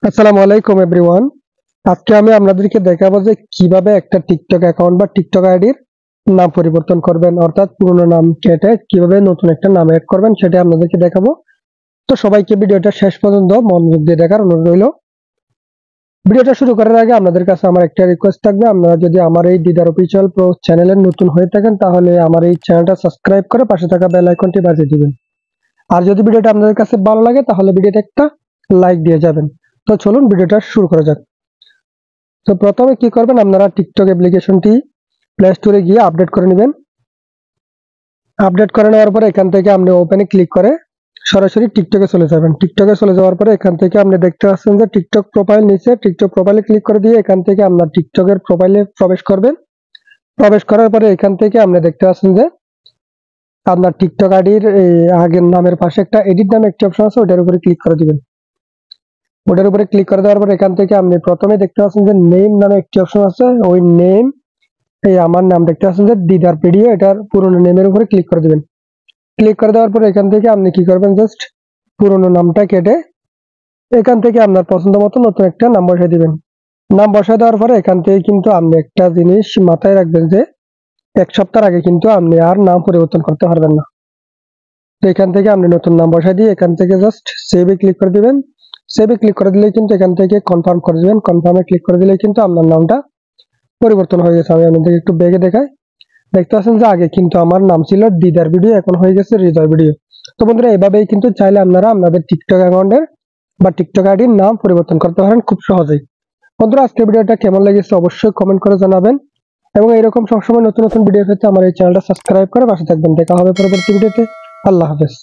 আসসালামু আলাইকুম এভরিওয়ান। আজকে আমি আপনাদেরকে দেখাবো যে কিভাবে একটা টিকটক অ্যাকাউন্ট বা টিকটক আইডির নাম পরিবর্তন করবেন, অর্থাৎ পুরনো নাম কেটে কিভাবে নতুন একটা নাম এড করবেন সেটা আপনাদেরকে দেখাবো। তো সবাইকে ভিডিওটা শেষ পর্যন্ত মনোযোগ দিয়ে দেখার অনুরোধ রইল। ভিডিওটা শুরু করার আগে আপনাদের কাছে আমার একটা রিকোয়েস্ট থাকবে, আপনারা যদি আমার এই দিদার অফিসিয়াল প্রো চ্যানেলে নতুন হয়ে থাকেন তাহলে আমার এই চ্যানেলটা সাবস্ক্রাইব করে পাশে থাকা বেল আইকনটি বাজিয়ে দিবেন। আর যদি ভিডিওটা আপনাদের কাছে ভালো লাগে তাহলে ভিডিওটা একটা লাইক দিয়ে যাবেন। তো চলুন ভিডিওটা শুরু করা যাক। তো প্রথমে কি করবেন, আপনারা টিকটক অ্যাপ্লিকেশনটি প্লে স্টোরে গিয়ে আপডেট করে নেবেন। আপডেট করে নেওয়ার পরে এখান থেকে আপনি ওপেনে ক্লিক করে সরাসরি টিকটকে চলে যাবেন। টিকটকে চলে যাওয়ার পরে এখান থেকে আপনি দেখতে পাচ্ছেন যে টিকটক প্রোফাইল, নিচে টিকটক প্রোফাইলে ক্লিক করে দিয়ে এখান থেকে আপনার টিকটকের প্রোফাইলে প্রবেশ করবেন। প্রবেশ করার পরে এখান থেকে আপনি দেখতে পাচ্ছেন যে আপনার টিকটক আইডির আগের নামের পাশে একটা এডিট নামে একটি অপশন আছে, ওটার উপরে ক্লিক করে দিবেন। ওটার উপরে ক্লিক করে দেওয়ার পর এখান থেকে আপনি প্রথমে দেখতে পাচ্ছেন যে নেম নামে একটি অপশন আছে, ওই নেম এই আমার নাম দেখতে পাচ্ছেন যে দিদার ভিডিও, এটার পুরোনো নেমের উপরে ক্লিক করে দিবেন। ক্লিক করে দেওয়ার পর এখান থেকে আপনি কি করবেন, জাস্ট পুরোনো নামটা কেটে এখান থেকে আপনার পছন্দ মতো নতুন একটা নাম বসাই দিবেন। নাম বসাই দেওয়ার পরে এখান থেকে কিন্তু আপনি একটা জিনিস মাথায় রাখবেন যে 1 সপ্তাহ আগে কিন্তু আপনি আর নাম পরিবর্তন করতে পারবেন না। তো এখান থেকে আপনি নতুন নাম বসাই দিয়ে এখান থেকে জাস্ট সেভে ক্লিক করে দিবেন। সেভে ক্লিক করে দিলে কিন্তু এখান থেকে কনফার্ম করে দিবেন। কনফার্মে ক্লিক করে দিলে কিন্তু আপনার নামটা পরিবর্তন হয়ে গেছে। আমি আপনাদেরকে একটু বেগে দেখাই। দেখতে পাচ্ছেন যে আগে কিন্তু আমার নাম ছিল দিদার ভিডিও, এখন হয়ে গেছে হৃদয় ভিডিও। তো বন্ধুরা, এভাবেই কিন্তু চাইলে আপনারা আপনাদের টিকটক অ্যাকাউন্টের বা টিকটক আইডির নাম পরিবর্তন করতে পারেন খুব সহজেই। বন্ধুরা, আজকের ভিডিওটা কেমন লেগেছে অবশ্যই কমেন্ট করে জানাবেন এবং এরকম সবসময় নতুন নতুন ভিডিও পেতে আমার এই চ্যানেলটা সাবস্ক্রাইব করে পাশে থাকবেন। দেখা হবে পরবর্তী ভিডিওতে। আল্লাহ হাফেজ।